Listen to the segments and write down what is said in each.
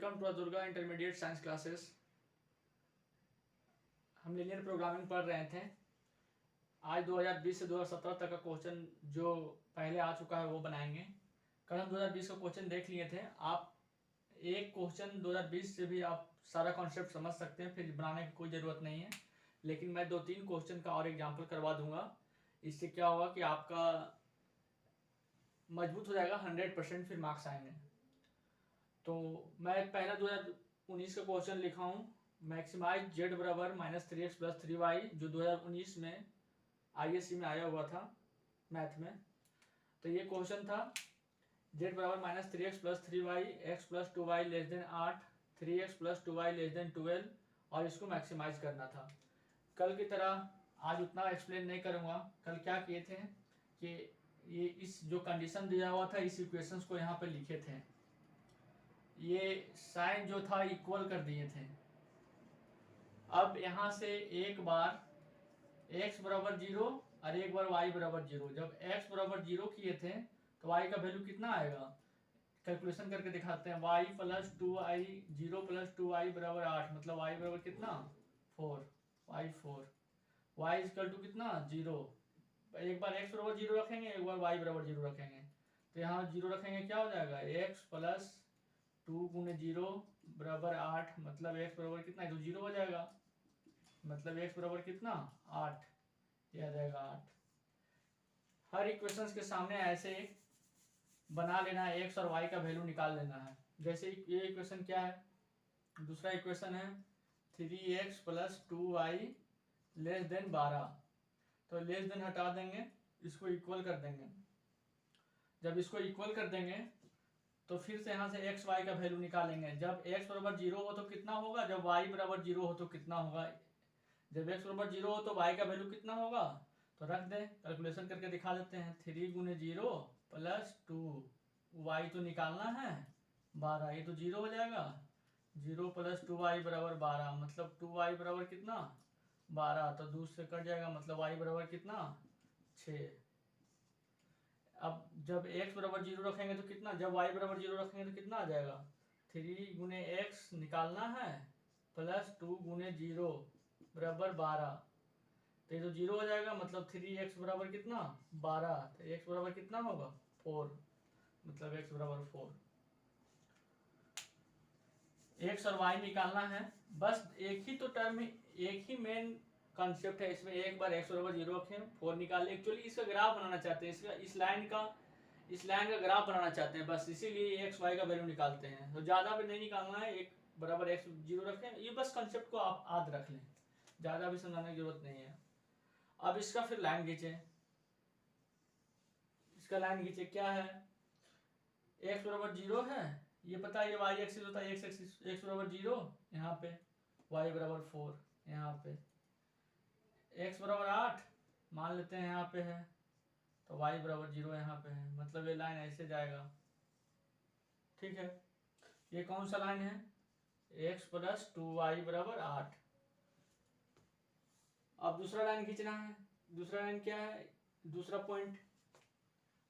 Welcome to Durga intermediate science classes. हम linear programming पढ़ रहे थे। आज 2020 से 2017 तक का क्वेश्चन जो पहले आ चुका है वो बनाएंगे। कल हम 2020 का क्वेश्चन देख लिए थे। आप एक क्वेश्चन 2020 से भी आप सारा कॉन्सेप्ट समझ सकते हैं, फिर बनाने की कोई ज़रूरत नहीं है। लेकिन मैं 2-3 क्वेश्चन का और एग्जाम्पल करवा दूंगा। इससे क्या होगा कि आपका मजबूत हो जाएगा, 100% फिर मार्क्स आएंगे। तो मैं पहला 2019 का क्वेश्चन लिखा हूँ, मैक्सिमाइज जेड बराबर -3x + 3y, जो 2019 में ISC में आया हुआ था मैथ में। तो ये क्वेश्चन था जेड बराबर -3x + 3y, x + 2y <= 8, 3x + 2y <= 12 और इसको मैक्सिमाइज करना था। कल की तरह आज उतना एक्सप्लेन नहीं करूँगा। कल क्या किए थे कि ये इस जो कंडीशन दिया हुआ था इस इक्वेशंस को यहाँ पे लिखे थे। ये साइन जो था इक्वल कर दिए थे। अब यहाँ से एक बार x बराबर 0 और एक बार y बराबर 0। जब x बराबर 0 किए थे तो y का वैल्यू कितना आएगा, कैलकुलेशन करके दिखाते हैं। y + 2i 0 + 2i बराबर 8, मतलब y बराबर कितना 4, y 4, y = कितना 0। एक बार x बराबर 0 रखेंगे, एक बार y बराबर 0 रखेंगे। तो यहाँ 0 रखेंगे, क्या हो जाएगा x + 2 × 0 बराबर 8, मतलब x बराबर कितना है तो 0 हो जाएगा, मतलब x बराबर कितना 8, यह आ जाएगा 8। हर इक्वेशंस के सामने ऐसे बना लेना है, x और y का वैल्यू निकाल लेना है। जैसे ये इक्वेशन क्या है, दूसरा इक्वेशन है 3x + 2y <= 12। तो लेस देन हटा देंगे, इसको इक्वल कर देंगे। जब इसको इक्वल कर देंगे तो फिर से यहाँ से x y का वैल्यू निकालेंगे। जब x बराबर 0 हो तो कितना होगा, जब y बराबर 0 हो तो कितना होगा। जब x बराबर 0 हो तो y का वैल्यू कितना होगा, तो रख दें, कैलकुलेशन करके दिखा देते हैं। 3 × 0 + 2, y तो निकालना है 12, ये तो 0 हो जाएगा। 0 + 2y बराबर 12, मतलब 2y बराबर कितना 12, तो 2 से कट जाएगा, मतलब y बराबर कितना 6। अब जब x बराबर 0 रखेंगे तो कितना, जब y बराबर 0 रखेंगे तो कितना आ जाएगा, 3 × x निकालना है + 2 × 0 बराबर 12, तो ये तो 0 हो जाएगा, मतलब 3x बराबर कितना 12, तो x बराबर कितना होगा 4, मतलब x बराबर 4। x और y निकालना है, बस एक ही तो टर्म, एक ही मेन कॉन्सेप्ट है इसमें। एक बार x बराबर 0 रखें, 4 निकाल। एक्चुअली इसका ग्राफ बनाना चाहते हैं, इसका इस लाइन का ग्राफ बनाना चाहते हैं, बस इसीलिए x y का वैल्यू निकालते हैं। तो ज़्यादा भी नहीं निकालना है, एक बराबर x 0 रखें, ये बस कॉन्सेप्ट को आप याद रख लें, ज़्यादा भी समझाने की जरूरत नहीं है। अब इसका फिर लाइन खींचे, इसका लाइन खींचे, क्या है x बराबर 0 है, ये पता है, ये y एक्सिस होता है, x बराबर 0 यहाँ पे, y बराबर 4 यहाँ पे, x बराबर 8 मान लेते हैं यहाँ पे है, तो y बराबर 0 यहाँ पे है, मतलब ये लाइन ऐसे जाएगा। ठीक है, ये कौन सा लाइन है, x + 2y बराबर 8। अब दूसरा लाइन खींचना है। दूसरा लाइन क्या है, दूसरा पॉइंट,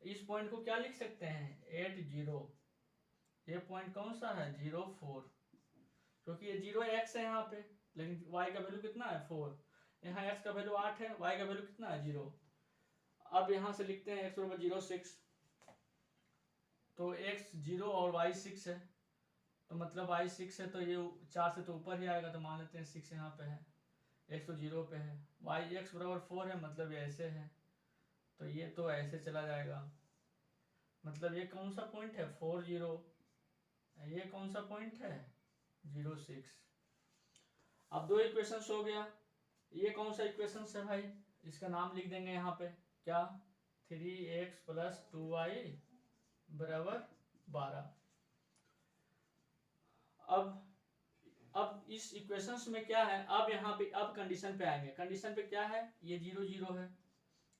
इस पॉइंट को क्या लिख सकते हैं 8 0। ये पॉइंट कौन सा है 0 4, क्योंकि ये 0 x है यहाँ पे, लेकिन y का वैल्यू कितना है 4, यहाँ x का वैल्यू 8 है, y का वैल्यू कितना है 0। अब यहाँ से लिखते हैं x बराबर 0 6, तो x 0 और y 6 है, तो मतलब y 6 है, तो ये 4 से तो ऊपर ही आएगा, तो मान लेते हैं 6 यहाँ पे है, x तो 0 पे है, y x बराबर 4 है, मतलब ये ऐसे है, तो ये तो ऐसे चला जाएगा, मतलब ये कौन सा पॉइंट है 4 0, ये कौन सा पॉइंट है 0 6। अब दो इक्वेशंस हो गया। ये कौन सा इक्वेशंस है भाई, इसका नाम लिख देंगे यहाँ पे, क्या 3x + 2y बराबर 12। अब इस इक्वेशंस में क्या है, अब यहाँ पे अब कंडीशन पे आएंगे। कंडीशन पे क्या है, ये 0 0 है,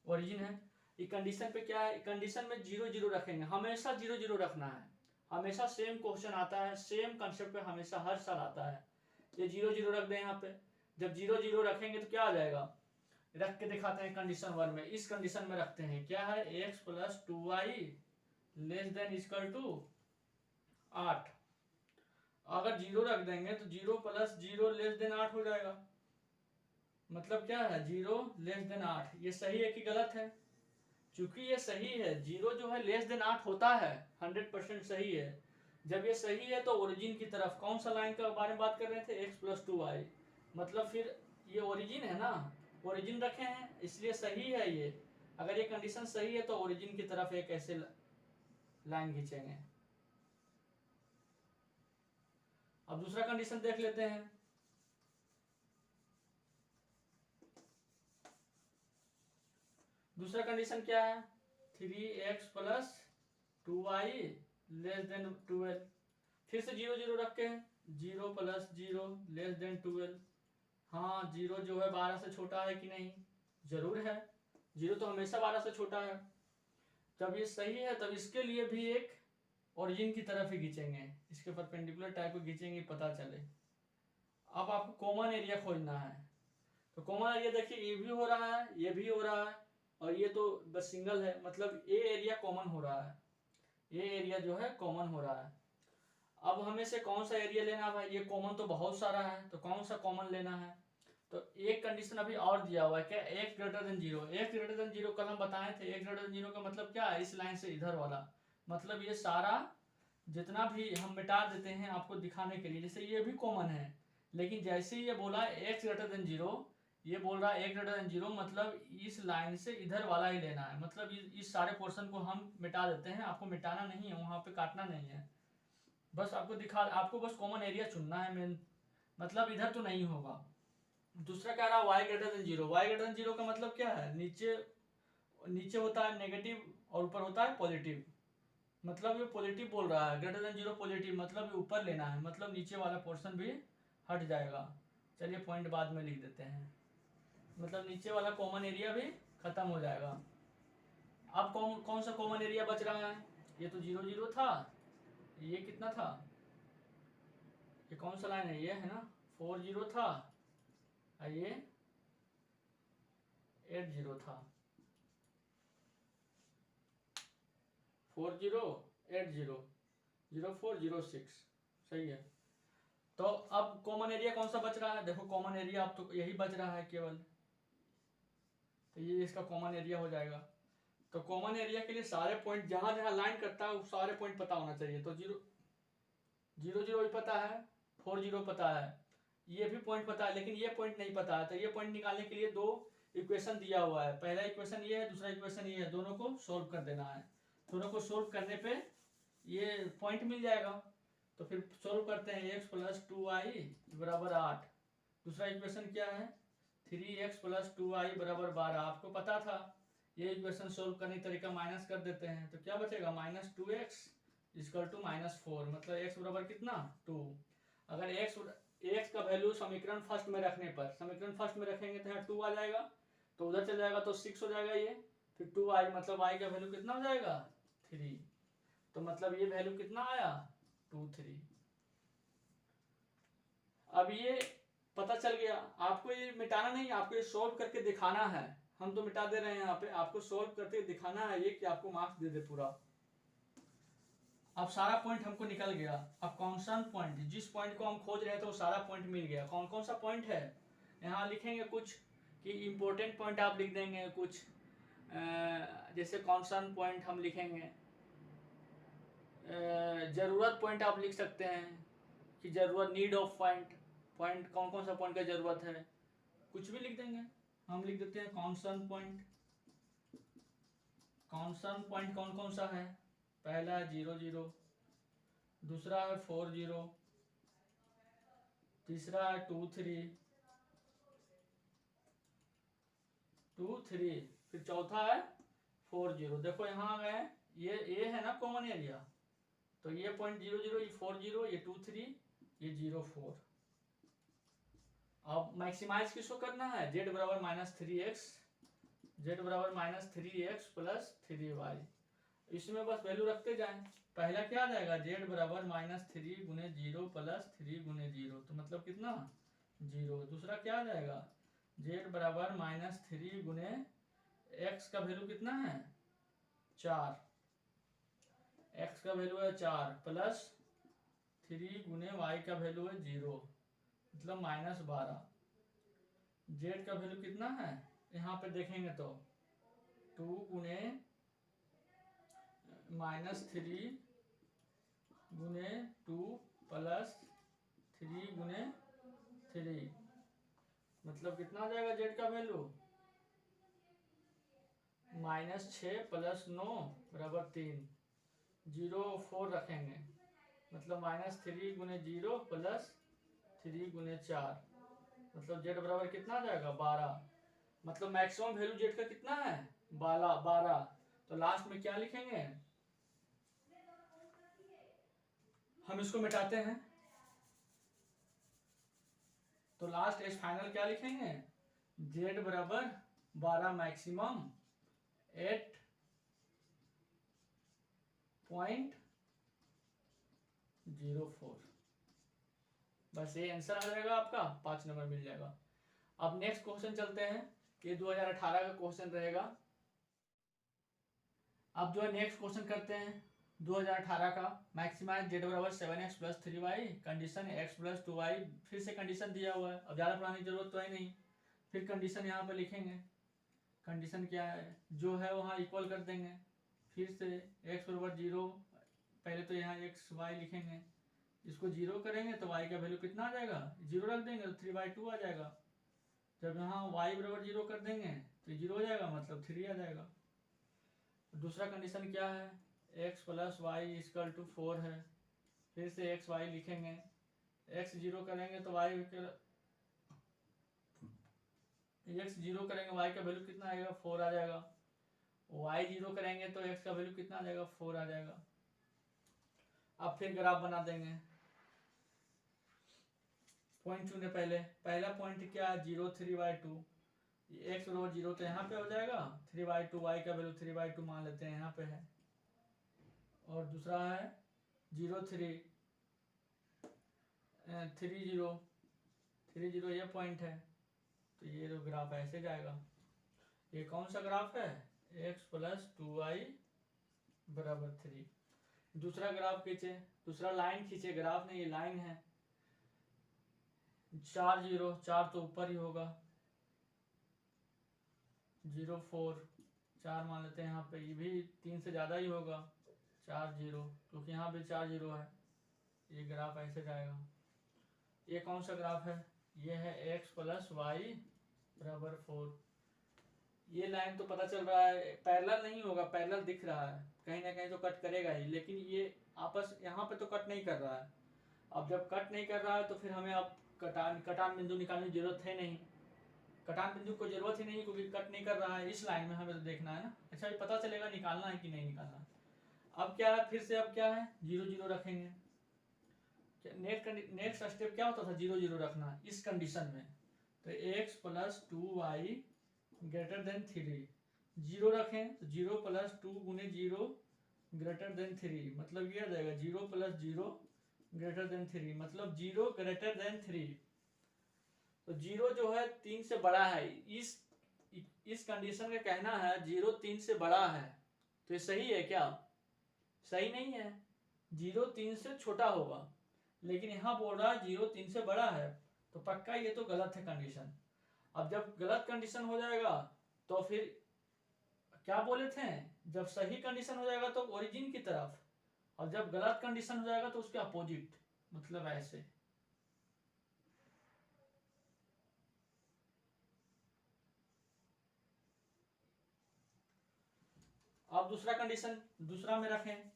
ओरिजिन है। ये कंडीशन पे क्या है, कंडीशन में 0 0 रखेंगे, हमेशा 0 0 रखना है, हमेशा सेम क्वेश्चन आता है, सेम कंसेप्ट पे हमेशा हर साल आता है। ये 0 0 रख दें यहाँ पे। जब 0 0 रखेंगे तो क्या आ जाएगा, रख के दिखाते हैं कंडीशन 1 में। इस कंडीशन में रखते हैं, क्या है x + 2y <= 8। अगर 0 रख देंगे तो 0 + 0 <8 हो जाएगा। मतलब क्या है 0 <8, ये सही है कि गलत है? चूंकि ये सही है, 0 जो है <8 होता है, 100% सही है। जब ये सही है तो ओरिजिन की तरफ कौन सा लाइन का बारे में बात कर रहे थे, x + 2y, मतलब फिर ये ओरिजिन है ना, ओरिजिन रखे हैं इसलिए सही है ये। अगर ये कंडीशन सही है तो ओरिजिन की तरफ एक ऐसे लाइन खींचेंगे। अब दूसरा कंडीशन देख लेते हैं। दूसरा कंडीशन क्या है, 3x + 2y < 12। फिर से 0 0 रखे हैं, 0 + 0 < 12। हाँ 0 जो है 12 से छोटा है कि नहीं, जरूर है, 0 तो हमेशा 12 से छोटा है। जब ये सही है तब इसके लिए भी एक ओरिजिन की तरफ ही खींचेंगे, इसके परपेंडिकुलर टाइप को खींचेंगे, पता चले। अब आपको कॉमन एरिया खोजना है, तो कॉमन एरिया देखिए ये भी हो रहा है, ये भी हो रहा है, और ये तो बस सिंगल है, मतलब ये एरिया कॉमन हो रहा है, ये एरिया जो है कॉमन हो रहा है। अब हमें से कौन सा एरिया लेना है भाई, ये कॉमन तो बहुत सारा है, तो कौन सा कॉमन लेना है? तो एक कंडीशन अभी और दिया हुआ है, क्या, x > 0। x > 0 कल हम बताए थे, x > 0 का मतलब क्या है, इस लाइन से इधर वाला, मतलब ये सारा जितना भी हम मिटा देते हैं आपको दिखाने के लिए। जैसे ये भी कॉमन है, लेकिन जैसे ये बोला x > 0, ये बोल रहा है x > 0 मतलब इस लाइन से इधर वाला ही लेना है, मतलब इस सारे पोर्शन को हम मिटा देते हैं। आपको मिटाना नहीं है, वहां पे काटना नहीं है, बस आपको आपको बस कॉमन एरिया चुनना है मेन, मतलब इधर तो नहीं होगा। दूसरा कह रहा है y > 0। y > 0 का मतलब क्या है, नीचे नीचे होता है नेगेटिव और ऊपर होता है पॉजिटिव, मतलब ये पॉजिटिव बोल रहा है, < 0 पॉजिटिव, मतलब ये ऊपर लेना है, मतलब नीचे वाला पोर्शन भी हट जाएगा। चलिए पॉइंट बाद में लिख देते हैं, मतलब नीचे वाला कॉमन एरिया भी खत्म हो जाएगा। अब कौन सा कॉमन एरिया बच रहा है, ये तो 0 0 था, ये कितना था, ये कौन सा लाइन है, ये है ना 4 0 था, और ये 8 0 था, 4 0 8 0 0 4 0 6, सही है। तो अब कॉमन एरिया कौन सा बच रहा है, देखो कॉमन एरिया अब तो यही बच रहा है केवल, तो ये इसका कॉमन एरिया हो जाएगा। तो कॉमन एरिया के लिए सारे पॉइंट जहां जहां लाइन करता है वो सारे पॉइंट पता होना चाहिए। तो 0 0 भी पता है, 4 0 पता है, ये भी पॉइंट पता है, लेकिन ये पॉइंट नहीं पता है। तो ये पॉइंट निकालने के लिए दो इक्वेशन दिया हुआ है, पहला इक्वेशन ये है, दूसरा इक्वेशन ये है, दोनों को सोल्व कर देना है। दोनों को सोल्व करने पे ये पॉइंट मिल जाएगा। तो फिर सोल्व करते हैं, x + 2y = 8। दूसरा इक्वेशन क्या है, 3x + 2y = 12, आपको पता था। ये इक्वेशन सोल्व करने का तरीका माइनस कर देते हैं, तो क्या बचेगा, -2x = -4, मतलब x बराबर कितना 2। अगर x का वैल्यू समीकरण फर्स्ट में रखने पर, समीकरण फर्स्ट में रखेंगे तो यहाँ 2 आ जाएगा, तो उधर चल जाएगा तो 6 हो जाएगा ये, फिर 2y मतलब y का वैल्यू कितना हो जाएगा 3, तो मतलब ये वैल्यू कितना आया 2 3। अब ये पता चल गया, आपको ये मिटाना नहीं, आपको ये सोल्व करके दिखाना है। हम तो मिटा दे रहे हैं यहाँ पे, आपको सोल्व करके दिखाना है ये कि आपको मार्क्स दे दे पूरा। अब सारा पॉइंट हमको निकल गया। अब कांस्टेंट पॉइंट, जिस पॉइंट को हम खोज रहे थे वो सारा पॉइंट मिल गया। कौन कौन सा पॉइंट है, यहाँ लिखेंगे कुछ कि इंपॉर्टेंट पॉइंट आप लिख देंगे कुछ, जैसे कांस्टेंट पॉइंट हम लिखेंगे, जरूरत पॉइंट आप लिख सकते हैं कि जरूरत, नीड ऑफ पॉइंट, पॉइंट कौन कौन सा पॉइंट का जरूरत है, कुछ भी लिख देंगे। हम लिख देते हैं कांस्टेंट पॉइंट। कांस्टेंट पॉइंट कौन कौन सा है, पहला है 0 0, दूसरा है 4 0, तीसरा है 2 3 2 3, फिर चौथा है 4 0। देखो यहाँ आ गए, ये है ना कॉमन एरिया, तो ये पॉइंट 0 0, ये 4 0, ये 2 3, ये 0 4। अब मैक्सिमाइज किसको करना है, z = -3x, z = -3x + 3y, इसमें बस वैल्यू रखते जाएं। पहला क्या आ जाएगा, z = -3 × 0 + 3 × 0, तो मतलब कितना 0। दूसरा क्या आ जाएगा, z = -3 × x का वैल्यू कितना है 4, x का वैल्यू है 4 + 3 गुने वाई का वैल्यू है 0, मतलब -12। जेड का वैल्यू कितना है यहाँ पे देखेंगे तो 2 गुने -3 गुने 2 प्लस 3 गुने 3, मतलब कितना आ जाएगा जेड का वैल्यू -6 + 9 बराबर 3, 0 4 रखेंगे, मतलब -3 गुने 0 प्लस 3 गुने 4, मतलब जेड बराबर कितना आ जाएगा 12। मतलब मैक्सिमम वैल्यू जेड का कितना है 12। तो लास्ट में क्या लिखेंगे, हम इसको मिटाते हैं तो लास्ट एज फाइनल क्या लिखेंगे, जेड बराबर 12 मैक्सिमम 8.04। बस ये आंसर आ जाएगा आपका, 5 नंबर मिल जाएगा। अब नेक्स्ट क्वेश्चन चलते हैं, ये 2018 का क्वेश्चन रहेगा। अब जो है नेक्स्ट क्वेश्चन करते हैं 2018 का। मैक्सिमाइज जेड बराबर 7x + 3y, condition x + 2y, फिर से कंडीशन दिया हुआ है, अब ज़्यादा पढ़ाने की जरूरत तो है नहीं, फिर कंडीशन यहाँ पे लिखेंगे। कंडीशन क्या है, जो है वहाँ इक्वल कर देंगे, फिर से x बराबर 0, पहले तो यहाँ x y लिखेंगे, इसको 0 करेंगे तो y का वैल्यू कितना आ जाएगा, 0 रख देंगे तो 3/2 आ जाएगा। जब यहाँ y बराबर 0 कर देंगे तो 0 हो जाएगा, मतलब 3 आ जाएगा। दूसरा कंडीशन क्या है, x + y = 4 है, फिर से x y लिखेंगे, x 0 करेंगे तो y x 0 करेंगे y का वैल्यू कितना आएगा 4 आ जाएगा, y 0 करेंगे तो x का वैल्यू कितना आ जाएगा 4 आ जाएगा। अब फिर ग्राफ बना देंगे, पॉइंट चुने पहला पॉइंट क्या है 0 3/2, x बराबर 0 तो यहाँ पे हो जाएगा, 3/2 y का वैल्यू 3/2 मान लेते हैं यहाँ पे है, और दूसरा है 0 3 0 ये पॉइंट है, तो ये जो ग्राफ ऐसे जाएगा। ये कौन सा ग्राफ है, x + 2y = 3। दूसरा ग्राफ खींचे, दूसरा लाइन खींचे, ग्राफ नहीं ये लाइन है, 4 0, 4 तो ऊपर ही होगा, 0 4, 4 मान लेते हैं यहाँ पे, ये भी 3 से ज़्यादा ही होगा, 4 0, क्योंकि यहाँ पे 4 0 है, ये ग्राफ ऐसे जाएगा। ये कौन सा ग्राफ है, ये है x + y = 4। ये लाइन तो पता चल रहा है पैरेलल नहीं होगा, पैरेलल दिख रहा है, कहीं ना कहीं तो कट करेगा ही, लेकिन ये आपस यहाँ पे तो कट नहीं कर रहा है। अब जब कट नहीं कर रहा है तो फिर हमें अब कटान बिंदु निकालने की जरूरत है नहीं, कटान बिंदु को जरूरत ही नहीं, क्योंकि कट नहीं कर रहा है इस लाइन में, हमें तो देखना है ना। अच्छा ये पता चलेगा निकालना है कि नहीं निकालना। अब क्या है, फिर से अब क्या है 0 0 रखेंगे। नेक्स्ट स्टेप क्या होता था 0 0 रखना इस कंडीशन में, तो x + 2y > 3, 0 रखें तो 0 + 2 गुने 0 > 3, मतलब ये आ जाएगा 0 + 0 > 3, मतलब 0 > 3। तो 0 जो है 3 से बड़ा है, इस कंडीशन का कहना है 0 3 से बड़ा है, तो ये सही है क्या, सही नहीं है, 0 3 से छोटा होगा, लेकिन यहाँ बोल रहा है 0 3 से बड़ा है, तो पक्का ये तो गलत है कंडीशन। अब जब गलत कंडीशन हो जाएगा तो फिर क्या बोले थे, जब सही कंडीशन हो जाएगा तो ओरिजिन की तरफ, और जब गलत कंडीशन हो जाएगा तो उसके अपोजिट, मतलब ऐसे। अब दूसरा कंडीशन दूसरा में रखें,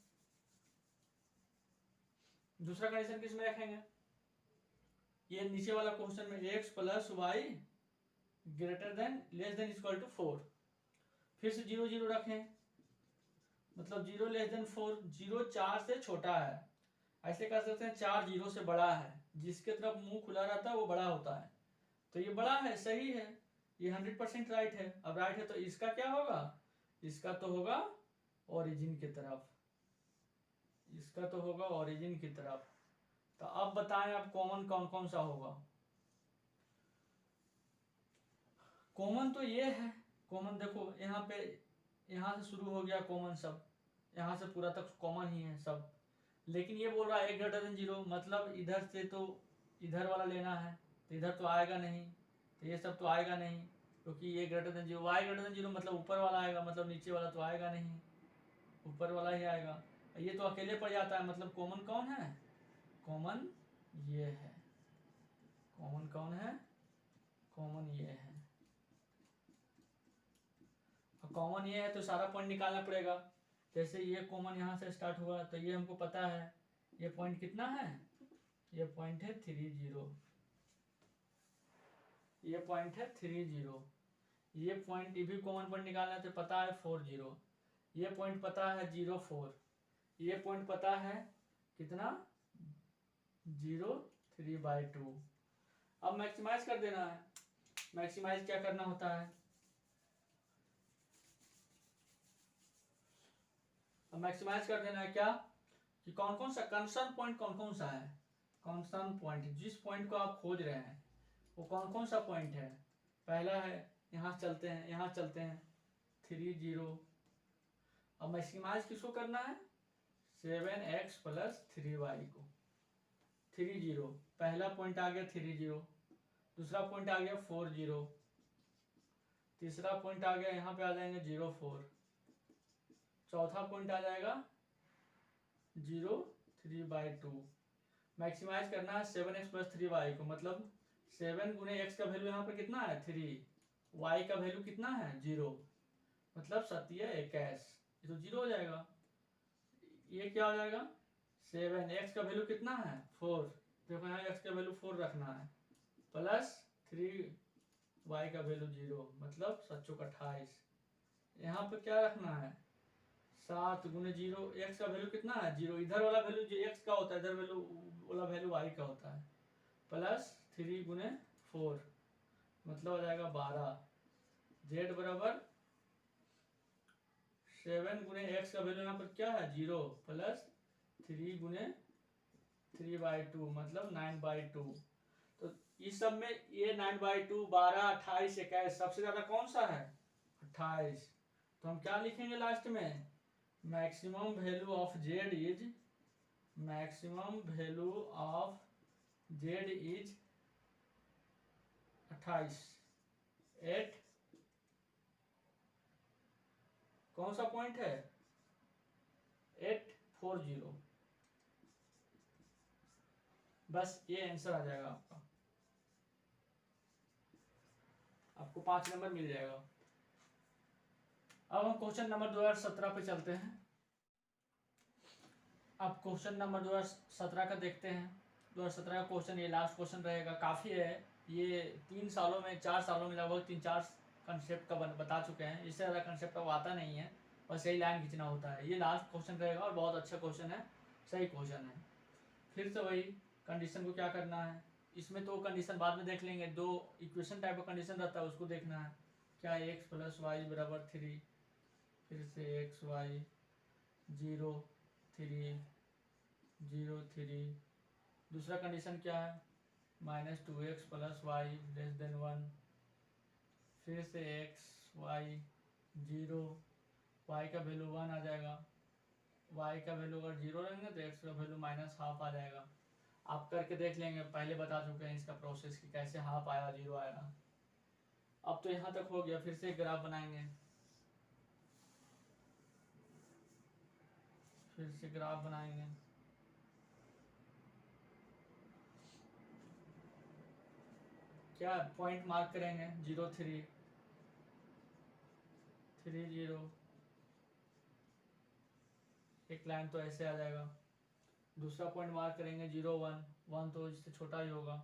दूसरा कंडीशन किस में रखेंगे, ये नीचे वाला क्वेश्चन में x + y > > 4, फिर से 0 0 रखें, मतलब 0 < 4, 0 4 से छोटा है, ऐसे कर सकते हैं 4 0 से बड़ा है, जिसके तरफ मुंह खुला रहता है वो बड़ा होता है, तो ये बड़ा है, सही है, ये 100% राइट है। अब राइट है तो इसका क्या होगा, इसका तो होगा ओरिजिन की तरफ, इसका तो होगा ओरिजिन की तरफ। तो अब बताएं अब कॉमन कौन कौन सा होगा। कॉमन तो ये है, कॉमन देखो यहाँ पे, यहाँ से शुरू हो गया कॉमन सब, यहाँ से पूरा तक कॉमन ही है सब, लेकिन ये बोल रहा है a ग्रेटर देन 0, मतलब इधर से तो इधर वाला लेना है, तो इधर तो आएगा नहीं, तो ये सब तो आएगा नहीं, क्योंकि ये greater than 0, y greater than 0 मतलब ऊपर वाला आएगा, मतलब नीचे वाला तो आएगा नहीं, ऊपर वाला ही आएगा। ये तो अकेले पड़ जाता है, मतलब कॉमन कौन है, कॉमन ये है, कॉमन कौन है, कॉमन ये है। कॉमन ये है तो सारा पॉइंट निकालना पड़ेगा। जैसे ये कॉमन यहाँ से स्टार्ट हुआ, तो ये हमको पता है ये पॉइंट कितना है, ये पॉइंट है 30, ये पॉइंट है 30, ये पॉइंट भी कॉमन पॉइंट निकालना है तो पता है 40, ये पॉइंट पता है 04, ये पॉइंट पता है कितना 0.3/2। अब मैक्सिमाइज कर देना है। मैक्सिमाइज क्या करना होता है, अब मैक्सिमाइज कर देना है क्या, कि कौन कौन सा कंसर्न पॉइंट कौन कौन सा है, कंसर्न पॉइंट जिस पॉइंट को आप खोज रहे हैं वो कौन कौन सा पॉइंट है। पहला है, यहाँ चलते हैं, यहाँ चलते हैं 30। अब मैक्सिमाइज किसको करना है, 7x + 3y को। 30 पहला पॉइंट आ गया 30, दूसरा पॉइंट आ गया 40, तीसरा पॉइंट आ गया, यहाँ पे आ जाएंगे 04, चौथा पॉइंट आ जाएगा 0.3/2। मैक्सिमाइज करना है 7x + 3y को, मतलब 7 गुने x का वैल्यू यहाँ पर कितना है 3, y का वैल्यू कितना है 0, मतलब 7 21, ये तो 0 हो जाएगा। ये क्या हो जाएगा 7, x का वैल्यू कितना है 4, देखो यहाँ x का वैल्यू 4 रखना है, प्लस 3y का वैल्यू 0, मतलब 7 × 28। यहाँ पर क्या रखना है 7 गुने 0, x का वैल्यू कितना है 0, इधर वाला वैल्यू जो x का होता है, इधर वैल्यू वाला वैल्यू y का होता है, प्लस 3 गुने 4, मतलब हो जाएगा 12। z बराबर 7 गुने x का वैल्यू यहाँ पर क्या है 0, प्लस 3 गुने 3/2, मतलब 9/2। तो इस सब में ये 9/2, 12, 28, 21 सबसे ज्यादा कौन सा है 28। तो हम क्या लिखेंगे लास्ट में, maximum value of z is, maximum value of z is 28 at कौन सा पॉइंट है 840। बस ये आंसर आ जाएगा आपका, आपको 5 नंबर मिल जाएगा। अब हम क्वेश्चन नंबर 2017 पे चलते हैं। अब क्वेश्चन नंबर 2017 का देखते हैं। 2017 का क्वेश्चन ये लास्ट क्वेश्चन रहेगा, काफ़ी है ये, 3 सालों में 4 सालों में लगभग 3-4 कंसेप्ट का बता चुके हैं, इससे ज़्यादा कंसेप्ट अब आता नहीं है, बस यही लाइन खींचना होता है। ये लास्ट क्वेश्चन रहेगा और बहुत अच्छा क्वेश्चन है, सही क्वेश्चन है। फिर से वही कंडीशन को क्या करना है, इसमें तो कंडीशन बाद में देख लेंगे, 2 इक्वेशन टाइप का कंडीशन रहता है उसको देखना है। क्या x + y = 3, फिर से x y 0 3 0 3, दूसरा कंडीशन क्या है -2x + y < 1, फिर से x y 0, y का वैल्यू 1 आ जाएगा, y का वैल्यू अगर 0 रहेंगे तो x का वैल्यू -½ आ जाएगा। आप करके देख लेंगे, पहले बता चुके हैं इसका प्रोसेस कि कैसे हाफ आया 0 आएगा। अब तो यहाँ तक हो गया, फिर से ग्राफ बनाएंगे, फिर से ग्राफ बनाएंगे। क्या पॉइंट मार्क करेंगे 0 3 3 0, एक लाइन तो ऐसे आ जाएगा। दूसरा पॉइंट मार्क करेंगे 0 1 1, तो इससे छोटा ही होगा,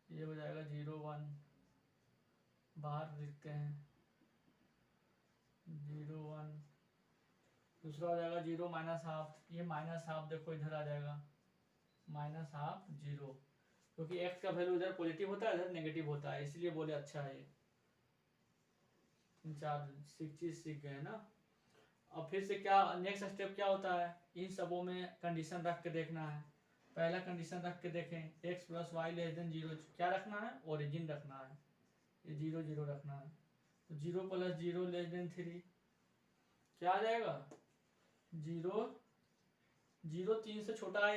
ये हो जाएगा 0 1, बाहर लिखते हैं 0 1, दूसरा हो जाएगा 0 -½ ये -½ देखो इधर आ जाएगा -½ 0, क्योंकि x का वैल्यू इधर पॉजिटिव होता है इधर नेगेटिव होता है, इसलिए बोले अच्छा है ये। 4 चीज सीख गए ना। अब फिर से क्या नेक्स्ट स्टेप क्या होता है, इन सबों में कंडीशन रख के देखना है। पहला कंडीशन रख के देखें, x + y < 0, क्या रखना है ओरिजिन रखना है, ये 0 0 रखना है, तो 0 + 0 < 3 क्या आ जाएगा जीरो जीरो 3 से छोटा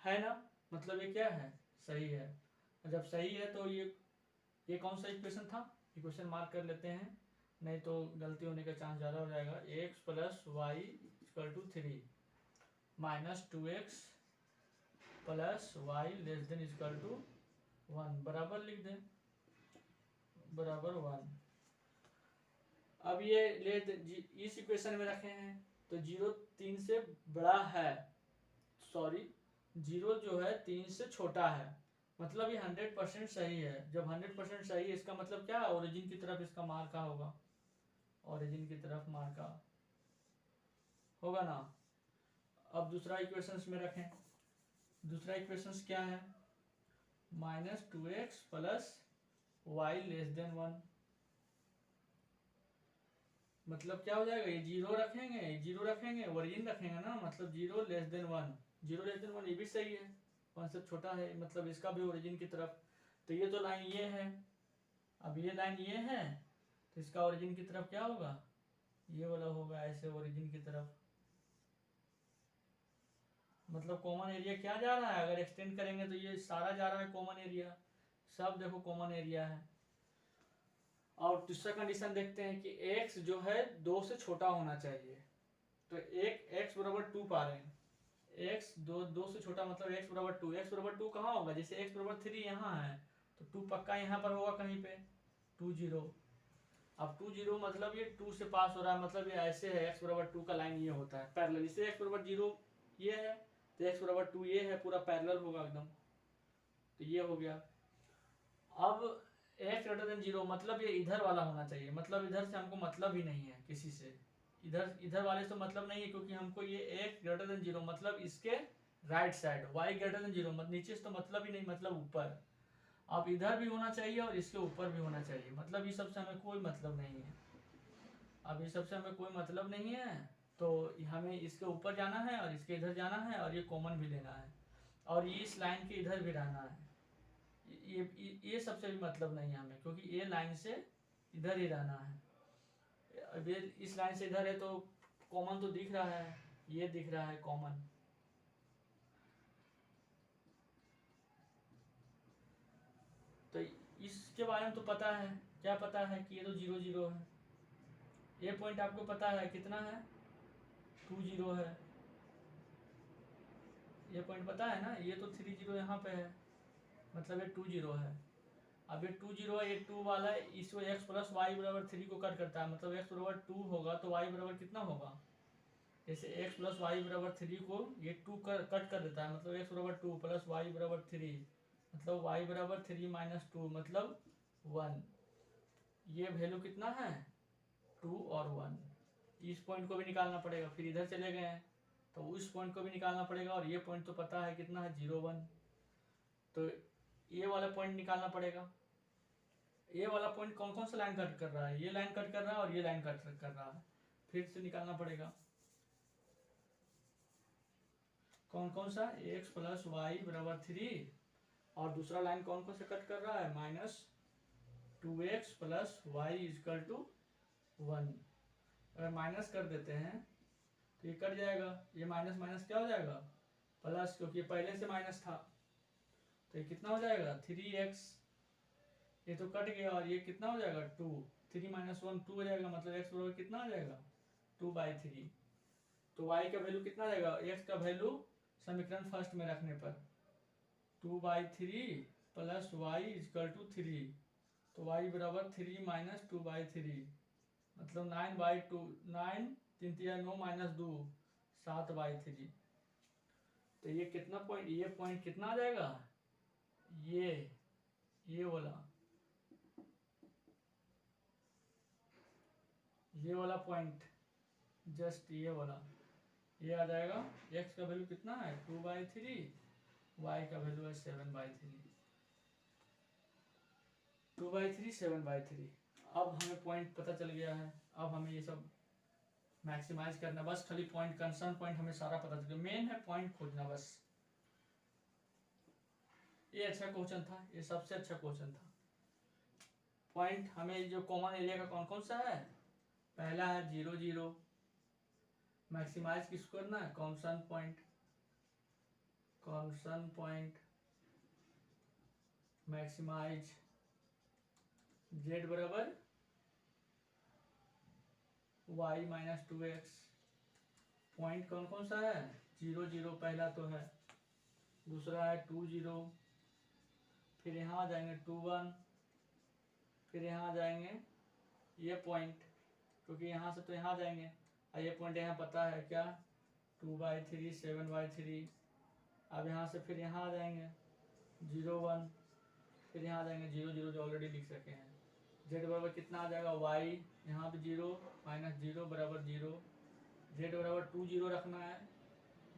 है ना, मतलब ये क्या है, सही है। जब सही है तो ये कौन सा इक्वेशन था, इक्वेशन मार्क कर लेते हैं, नहीं तो गलती होने का चांस ज़्यादा हो जाएगा। X plus y equal to 3 minus 2x plus y less than equal to 1 बराबर लिख दें, बराबर 1। अब ये इस इक्वेशन में रखे हैं तो 0 3 से बड़ा है, सॉरी 0 जो है 3 से छोटा है, मतलब ये 100% सही है। जब 100% सही है इसका मतलब क्या है, ओरिजिन की तरफ इसका मार्का होगा, ओरिजिन की तरफ मार्का होगा ना। अब दूसरा इक्वेशंस में रखें, दूसरा इक्वेशंस क्या है, minus 2x plus y less than 1, मतलब क्या हो जाएगा, ये जीरो रखेंगे, जीरो रखेंगे, ओरिजिन रखेंगे ना, मतलब 0 लेस देन 1, 0 लेस देन 1 ये भी सही है, 1 से छोटा है, मतलब इसका भी ओरिजिन की तरफ। तो ये तो लाइन ये है, अब ये लाइन ये है तो इसका ओरिजिन की तरफ क्या होगा, ये वाला होगा, ऐसे ओरिजिन की तरफ। मतलब कॉमन एरिया क्या जा रहा है, अगर एक्सटेंड करेंगे तो ये सारा जा रहा है कॉमन एरिया, सब देखो कॉमन एरिया है। और दूसरा कंडीशन देखते हैं कि x जो है 2 से छोटा होना चाहिए, तो एक x बराबर 2 पा रहे हैं, x 2 से छोटा मतलब x बराबर 2, x बराबर 2 कहाँ होगा, जैसे x बराबर 3 यहाँ है तो 2 पक्का यहाँ पर होगा कहीं पे, 2 0। अब 2 0 मतलब ये 2 से पास हो रहा है, मतलब ये ऐसे है, x बराबर 2 का लाइन ये होता है पैरेलल, इसे x बराबर 0 ये है तो x बराबर 2 ये है, पूरा पैरेलल होगा एकदम, तो ये हो गया। अब x ग्रेटर देन 0 मतलब ये इधर वाला होना चाहिए, मतलब इधर से हमको मतलब ही नहीं है किसी से, इधर वाले से मतलब नहीं है, क्योंकि हमको ये x ग्रेटर देन 0 मतलब इसके right side, y greater than 0 नीचे से तो मतलब ही नहीं, मतलब ऊपर। अब इधर भी होना चाहिए और इसके ऊपर भी होना चाहिए, मतलब ये सबसे हमें कोई मतलब नहीं है। अब ये सबसे हमें कोई मतलब नहीं है तो हमें इसके ऊपर जाना है और इसके इधर जाना है और ये कॉमन भी लेना है, और ये इस लाइन के इधर भी रहना है, ये सबसे भी मतलब नहीं है हमें, क्योंकि ये लाइन से इधर ही रहना है। अब ये इस लाइन से इधर है तो कॉमन तो दिख रहा है, ये दिख रहा है कॉमन। तो इसके बारे में तो पता है, क्या पता है कि ये तो 0 0 है, ये पॉइंट आपको पता है कितना है, 2 0 है, ये पॉइंट पता है ना, ये तो 3 0 यहाँ पे है, मतलब ये 2 0 है। अब ये 2 0 है, ये 2 वाला है, इसको x प्लस वाई बराबर 3 को कट करता है, मतलब x बराबर 2 होगा तो y बराबर कितना होगा, जैसे x प्लस वाई बराबर 3 को ये 2 कट कर देता है, मतलब x बराबर 2 प्लस वाई बराबर 3, मतलब y बराबर 3 माइनस 2 मतलब 1, ये वैल्यू कितना है 2 और 1। इस पॉइंट को भी निकालना पड़ेगा, फिर इधर चले गए हैं तो उस पॉइंट को भी निकालना पड़ेगा, और ये पॉइंट तो पता है कितना है 0 1, तो ये वाला पॉइंट निकालना पड़ेगा। ये वाला पॉइंट कौन कौन सा लाइन कट कर रहा है, ये लाइन कट कर रहा है और ये लाइन कट कर रहा है, फिर से निकालना पड़ेगा कौन कौन सा, x प्लस वाई बराबर 3, और दूसरा लाइन कौन कौन से कट कर रहा है, minus 2x plus y equal to 1। अगर माइनस कर देते हैं तो ये कट जाएगा, ये माइनस माइनस क्या हो जाएगा प्लस, क्योंकि ये पहले से माइनस था, तो ये कितना हो जाएगा 3x, ये तो कट गया, और ये कितना हो जाएगा 2, 3 माइनस 1 2 हो जाएगा, मतलब x बराबर कितना आ जाएगा 2/3। तो y का वैल्यू कितना आ जाएगा, x का वैल्यू समीकरण फर्स्ट में रखने पर 2/3 प्लस वाई इजकल टू 3, तो y बराबर 3 माइनस 2/3, मतलब 9/2, 9 3 3 9 माइनस 2 7/3। तो ये कितना पॉइंट, ये पॉइंट कितना आ जाएगा, ये वाला पॉइंट, जस्ट ये वाला, ये आ जाएगा। x का वैल्यू कितना है 2/3, y का वैल्यू है 7/3, 2/3 7/3। अब हमें पॉइंट पता चल गया है, अब हमें ये सब मैक्सिमाइज करना, बस खाली पॉइंट, कंसर्न पॉइंट हमें सारा पता चल गया, मेन है पॉइंट खोजना बस। ये अच्छा क्वेश्चन था, ये सबसे अच्छा क्वेश्चन था। पॉइंट हमें जो कॉमन एरिया का कौन कौन सा है, पहला है 0 0, मैक्सिमाइज किसको करना है, कॉन्स्टेंट पॉइंट मैक्सिमाइज जेड बराबर y माइनस 2x। पॉइंट कौन कौन सा है, 0 0 पहला तो है, दूसरा है 2 0, फिर यहाँ आ जाएंगे 2 1, फिर यहाँ आ जाएंगे ये पॉइंट, क्योंकि यहाँ से तो यहाँ जाएंगे, ये पॉइंट यहाँ पता है क्या, 2/3 7/3। अब यहाँ से फिर यहाँ आ जाएंगे 0 1, फिर यहाँ आ जाएंगे 0 0 जो ऑलरेडी लिख सके हैं। जेड बराबर कितना आ जाएगा, y यहाँ पे 0 माइनस 0 बराबर 0। जेड बराबर 2 0 रखना है,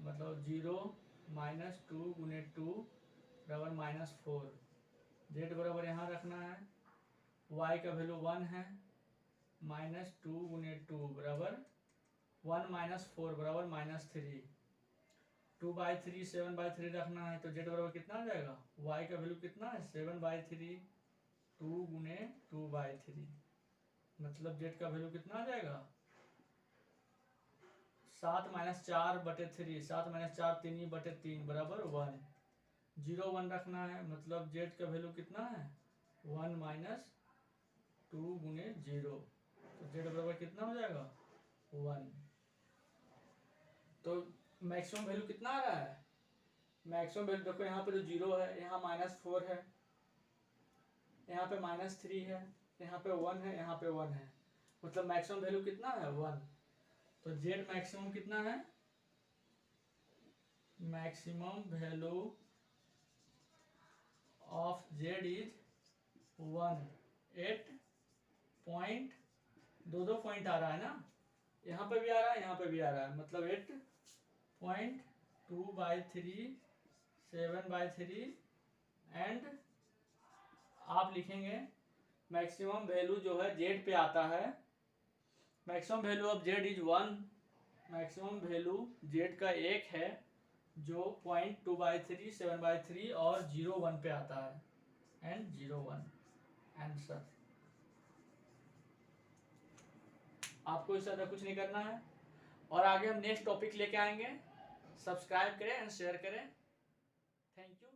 मतलब 0 माइनस 2 गुने 2 बराबर -4। जेड बराबर यहाँ रखना है, y का वैल्यू 1 है, -2 गुने 2 बराबर 1 माइनस 4 बराबर -3। 2/3 7/3 रखना है, तो जेड बराबर कितना आ जाएगा, y का वैल्यू कितना है 7/3, 2 गुने 2/3, मतलब जेड का वैल्यू कितना आ जाएगा 7 - 4/3, 7 - 4 3/3 बराबर 1। 0 1 रखना है, मतलब जेड का वैल्यू कितना है 1 माइनस 2 गुने 0, तो जेड बराबर कितना हो जाएगा 1। तो मैक्सिमम वैल्यू कितना आ रहा है, मैक्सिमम वैल्यू देखो यहाँ पे जो 0 है, यहाँ -4 है, यहाँ पे -3 है, यहाँ पे 1 है, यहाँ पे 1 है, मतलब मैक्सिमम वैल्यू कितना है 1। तो जेड मैक्सिमम कितना है, maximum value of Z is 1। 8 point, दो पॉइंट आ रहा है ना, यहाँ पे भी आ रहा है, यहाँ पे भी आ रहा है, मतलब 8.2/3 7/3 एंड आप लिखेंगे मैक्सिमम वैल्यू जो है जेड पे आता है, maximum value of Z is 1। Maximum value Z का 1 है जो 0.2/3 7/3 और 0 1 पे आता है, एंड 0 1 आंसर। आपको इस तरह कुछ नहीं करना है, और आगे हम नेक्स्ट टॉपिक लेके आएंगे। सब्सक्राइब करें एंड शेयर करें। Thank you.